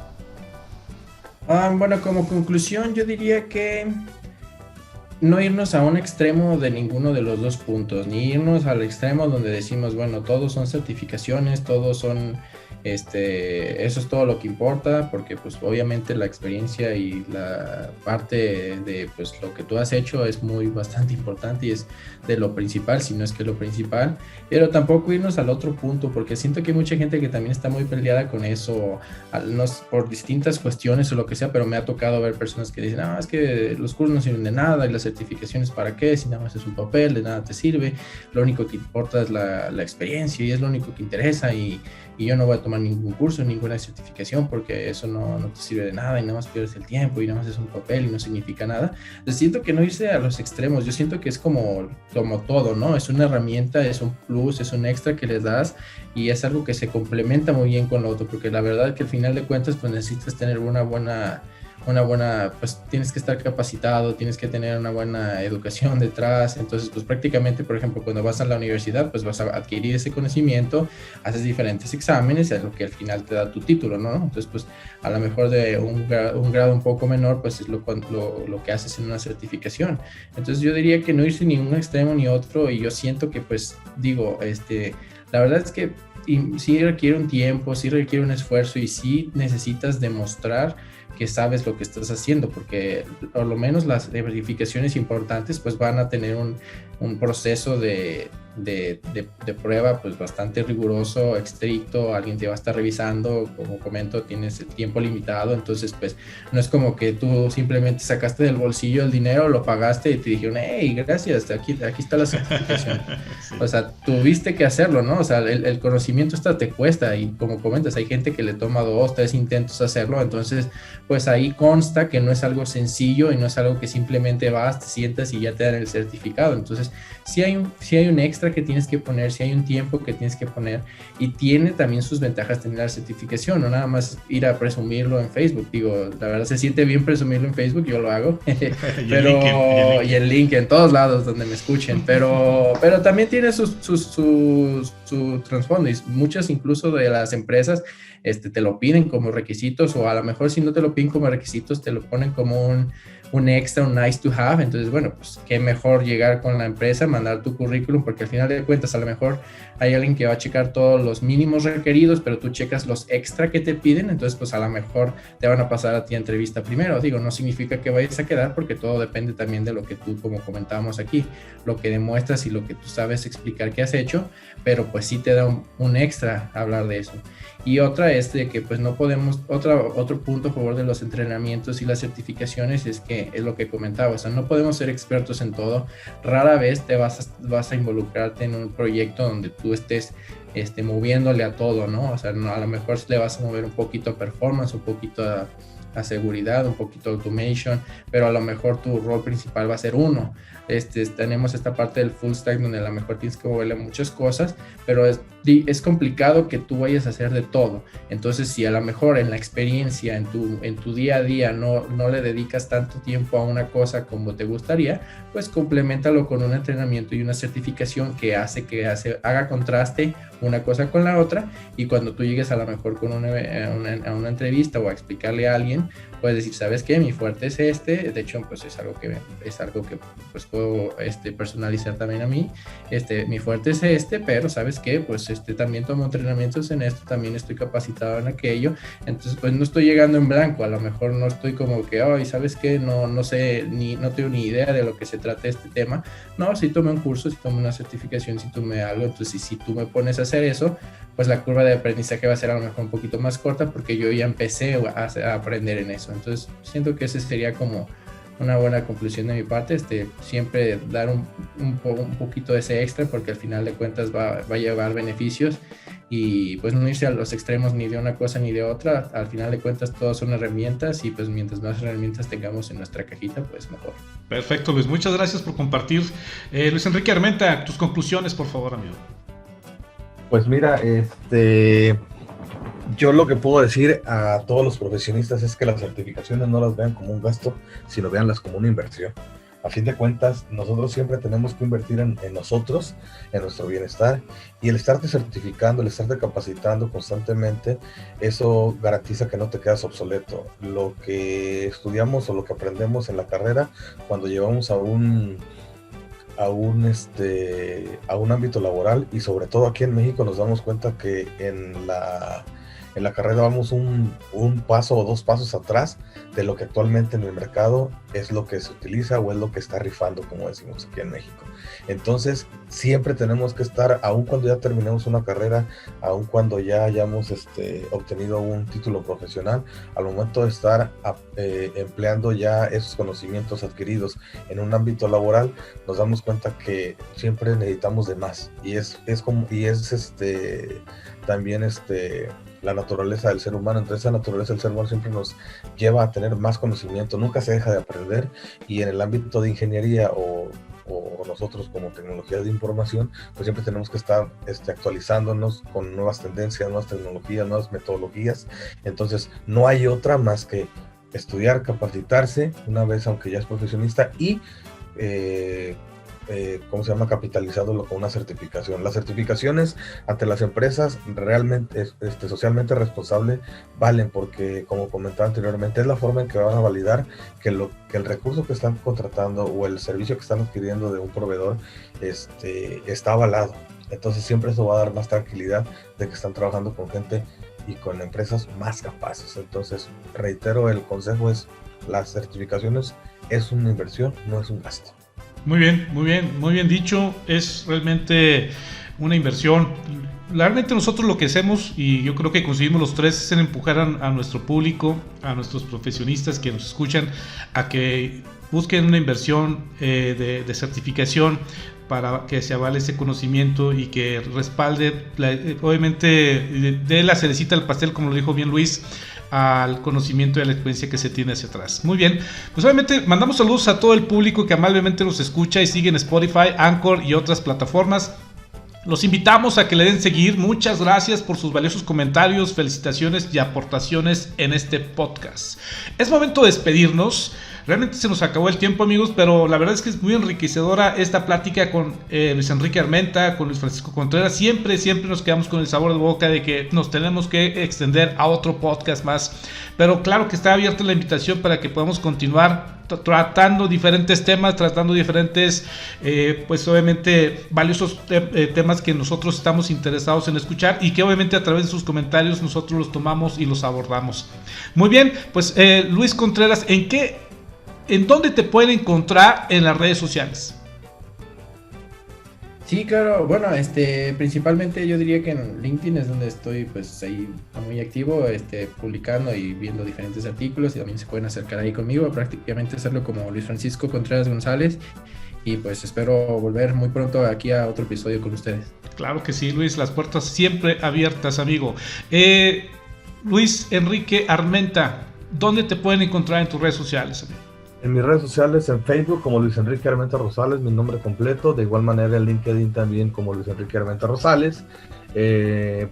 Bueno, como conclusión yo diría que no irnos a un extremo de ninguno de los dos puntos, ni irnos al extremo donde decimos, bueno, todos son certificaciones, todos son, eso es todo lo que importa, porque pues obviamente la experiencia y la parte de pues lo que tú has hecho es bastante importante y es de lo principal, si no es que lo principal, pero tampoco irnos al otro punto, porque siento que hay mucha gente que también está muy peleada con eso, por distintas cuestiones o lo que sea, pero me ha tocado ver personas que dicen, es que los cursos no sirven de nada y las certificaciones para qué, si nada más es un papel, de nada te sirve, lo único que importa es la experiencia y es lo único que interesa, y yo no voy a tomar ningún curso, ninguna certificación, porque eso no te sirve de nada y nada más pierdes el tiempo y nada más es un papel y no significa nada. Entonces siento que no irse a los extremos, yo siento que es como todo, ¿no? Es una herramienta, es un plus, es un extra que les das y es algo que se complementa muy bien con lo otro, porque la verdad que al final de cuentas pues necesitas tener una buena, pues tienes que estar capacitado, tienes que tener una buena educación detrás. Entonces pues prácticamente, por ejemplo, cuando vas a la universidad pues vas a adquirir ese conocimiento, haces diferentes exámenes, es lo que al final te da tu título, ¿no? Entonces pues a lo mejor de un grado un poco menor pues es lo que haces en una certificación. Entonces yo diría que no irse ni un extremo ni otro, y yo siento que pues digo, la verdad es que sí requiere un tiempo, sí requiere un esfuerzo y sí necesitas demostrar que sabes lo que estás haciendo, porque por lo menos las verificaciones importantes pues van a tener un proceso de prueba pues bastante riguroso, estricto, alguien te va a estar revisando, como comento, tienes el tiempo limitado, entonces pues no es como que tú simplemente sacaste del bolsillo el dinero, lo pagaste y te dijeron, hey, gracias, aquí está la certificación. Sí. O sea, tuviste que hacerlo, ¿no? O sea, el conocimiento te cuesta, y como comentas, hay gente que le toma 2, 3 intentos hacerlo, entonces pues ahí consta que no es algo sencillo y no es algo que simplemente vas, te sientas y ya te dan el certificado. Entonces sí hay un extra extra que tienes que poner, si hay un tiempo que tienes que poner, y tiene también sus ventajas tener la certificación, no nada más ir a presumirlo en Facebook. Digo, la verdad se siente bien presumirlo en Facebook, yo lo hago, pero y en LinkedIn, en todos lados donde me escuchen, pero también tiene su trasfondo, y muchas incluso de las empresas te lo piden como requisitos, o a lo mejor si no te lo piden como requisitos, te lo ponen como un extra, un nice to have. Entonces, bueno, pues qué mejor llegar con la empresa, mandar tu currículum, porque al final de cuentas a lo mejor hay alguien que va a checar todos los mínimos requeridos, pero tú checas los extra que te piden, entonces pues a lo mejor te van a pasar a ti a entrevista primero. Digo, no significa que vayas a quedar, porque todo depende también de lo que tú, como comentábamos aquí, lo que demuestras y lo que tú sabes explicar que has hecho, pero pues sí te da un extra hablar de eso. Y otra es de que pues no podemos, otro punto a favor de los entrenamientos y las certificaciones es que es lo que comentaba, o sea, no podemos ser expertos en todo. Rara vez te vas a involucrarte en un proyecto donde tú estés moviéndole a todo, ¿no? O sea, no, a lo mejor le vas a mover un poquito a performance, un poquito a seguridad, un poquito a automation, pero a lo mejor tu rol principal va a ser uno. Tenemos esta parte del full stack donde a lo mejor tienes que moverle muchas cosas, pero es complicado que tú vayas a hacer de todo. Entonces, si a lo mejor en la experiencia, en tu día a día, no le dedicas tanto tiempo a una cosa como te gustaría, pues compleméntalo con un entrenamiento y una certificación que haga contraste una cosa con la otra, y cuando tú llegues a lo mejor con a una entrevista o a explicarle a alguien, puedes decir, ¿sabes qué? Mi fuerte es de hecho, pues es algo que pues puedo personalizar también a mí, mi fuerte es pero ¿sabes qué? Pues también tomo entrenamientos en esto, también estoy capacitado en aquello, entonces pues no estoy llegando en blanco, a lo mejor no estoy como que, ¿sabes qué? No sé, no tengo ni idea de lo que se trata este tema. No, si tomé un curso, si tomé una certificación, si tomé algo, entonces si tú me pones a hacer eso, pues la curva de aprendizaje va a ser a lo mejor un poquito más corta, porque yo ya empecé a aprender en eso. Entonces siento que ese sería como una buena conclusión de mi parte, siempre dar un poquito de ese extra, porque al final de cuentas va a llevar beneficios, y pues no irse a los extremos ni de una cosa ni de otra. Al final de cuentas todas son herramientas, y pues mientras más herramientas tengamos en nuestra cajita, pues mejor. Perfecto, Luis, muchas gracias por compartir. Luis Enrique Armenta, tus conclusiones, por favor, amigo. Pues mira, yo lo que puedo decir a todos los profesionistas es que las certificaciones no las vean como un gasto, sino veanlas como una inversión. A fin de cuentas, nosotros siempre tenemos que invertir en nosotros, en nuestro bienestar, y el estarte certificando, el estarte capacitando constantemente, eso garantiza que no te quedas obsoleto. Lo que estudiamos o lo que aprendemos en la carrera, cuando llevamos a un ámbito laboral, y sobre todo aquí en México, nos damos cuenta que en la carrera vamos un paso o dos pasos atrás de lo que actualmente en el mercado es lo que se utiliza o es lo que está rifando, como decimos aquí en México. Entonces siempre tenemos que estar, aun cuando ya terminemos una carrera, aun cuando ya hayamos obtenido un título profesional, al momento de estar empleando ya esos conocimientos adquiridos en un ámbito laboral, nos damos cuenta que siempre necesitamos de más, y también la naturaleza del ser humano. Entonces esa naturaleza del ser humano siempre nos lleva a tener más conocimiento, nunca se deja de aprender, y en el ámbito de ingeniería o nosotros como tecnología de información, pues siempre tenemos que estar actualizándonos con nuevas tendencias, nuevas tecnologías, nuevas metodologías. Entonces no hay otra más que estudiar, capacitarse una vez, aunque ya es profesionista, y capitalizarlo con una certificación. Las certificaciones ante las empresas realmente socialmente responsable valen, porque como comentaba anteriormente, es la forma en que van a validar que el recurso que están contratando o el servicio que están adquiriendo de un proveedor está avalado. Entonces siempre eso va a dar más tranquilidad de que están trabajando con gente y con empresas más capaces. Entonces reitero, el consejo es: las certificaciones es una inversión, no es un gasto. Muy bien dicho. Es realmente una inversión. Realmente nosotros lo que hacemos, y yo creo que conseguimos los tres, es en empujar a nuestro público, a nuestros profesionistas que nos escuchan, a que busquen una inversión de certificación para que se avale ese conocimiento y que respalde, obviamente, dé la cerecita al pastel, como lo dijo bien Luis, al conocimiento y a la experiencia que se tiene hacia atrás. Muy bien, pues obviamente mandamos saludos a todo el público que amablemente nos escucha y sigue en Spotify, Anchor y otras plataformas. Los invitamos a que le den seguir. Muchas gracias por sus valiosos comentarios, felicitaciones y aportaciones en este podcast. Es momento de despedirnos. Realmente se nos acabó el tiempo, amigos, pero la verdad es que es muy enriquecedora esta plática con Luis Enrique Armenta, con Luis Francisco Contreras. Siempre nos quedamos con el sabor de boca de que nos tenemos que extender a otro podcast más. Pero claro que está abierta la invitación para que podamos continuar tratando diferentes temas, tratando diferentes, pues obviamente valiosos temas que nosotros estamos interesados en escuchar y que obviamente a través de sus comentarios nosotros los tomamos y los abordamos. Muy bien, pues Luis Contreras, ¿en dónde te pueden encontrar en las redes sociales? Sí, claro, bueno, principalmente yo diría que en LinkedIn es donde estoy pues ahí muy activo, publicando y viendo diferentes artículos, y también se pueden acercar ahí conmigo, prácticamente hacerlo como Luis Francisco Contreras González, y pues espero volver muy pronto aquí a otro episodio con ustedes. Claro que sí, Luis, las puertas siempre abiertas, amigo. Luis Enrique Armenta, ¿dónde te pueden encontrar en tus redes sociales, amigo? En mis redes sociales, en Facebook como Luis Enrique Armenta Rosales, mi nombre completo. De igual manera en LinkedIn también como Luis Enrique Armenta Rosales.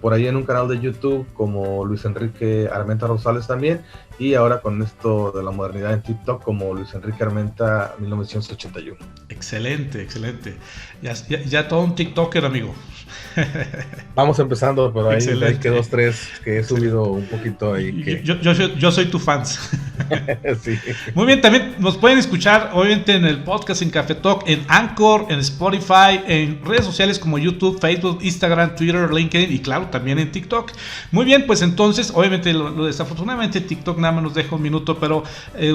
Por ahí en un canal de YouTube como Luis Enrique Armenta Rosales también. Y ahora con esto de la modernidad en TikTok como Luis Enrique Armenta 1981. Excelente. Ya todo un TikToker, amigo. Vamos empezando, pero hay que 2, 3 que he subido un poquito ahí. Yo soy tu fans. Sí. Muy bien, también nos pueden escuchar obviamente en el podcast, en Café Talk, en Anchor, en Spotify, en redes sociales como YouTube, Facebook, Instagram, Twitter, LinkedIn y claro, también en TikTok. Muy bien, pues entonces, obviamente lo desafortunadamente TikTok nada más nos deja un minuto, pero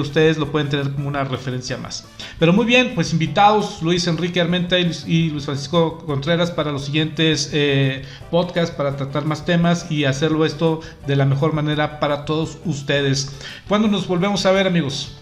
ustedes lo pueden tener como una referencia más. Pero muy bien, pues invitados Luis Enrique Armenta y Luis Francisco Contreras para los siguientes podcasts, para tratar más temas y hacerlo esto de la mejor manera para todos ustedes. ¿Cuándo nos volvemos a ver, amigos?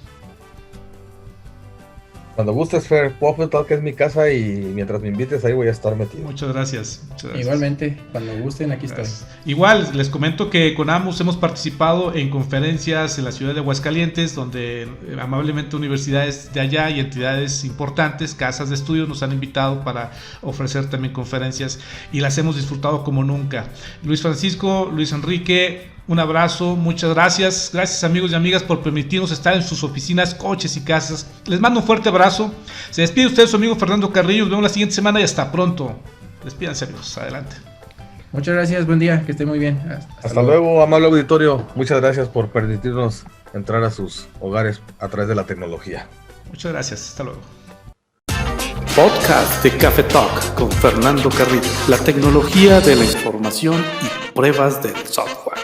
Cuando gustes, Fer, Puffle Talk es mi casa y mientras me invites ahí voy a estar metido. Muchas gracias. Igualmente, cuando gusten, aquí Gracias. estoy. Igual, les comento que con AMUS hemos participado en conferencias en la ciudad de Aguascalientes, donde amablemente universidades de allá y entidades importantes, casas de estudios, nos han invitado para ofrecer también conferencias y las hemos disfrutado como nunca. Luis Francisco, Luis Enrique, un abrazo, muchas gracias. Gracias, amigos y amigas, por permitirnos estar en sus oficinas, coches y casas. Les mando un fuerte abrazo. Se despide usted su amigo Fernando Carrillo. Nos vemos la siguiente semana y hasta pronto. Despídanse, amigos. Adelante. Muchas gracias, buen día, que esté muy bien. Hasta luego, amable auditorio. Muchas gracias por permitirnos entrar a sus hogares a través de la tecnología. Muchas gracias. Hasta luego. Podcast de Café Talk con Fernando Carrillo, la tecnología de la información y pruebas del software.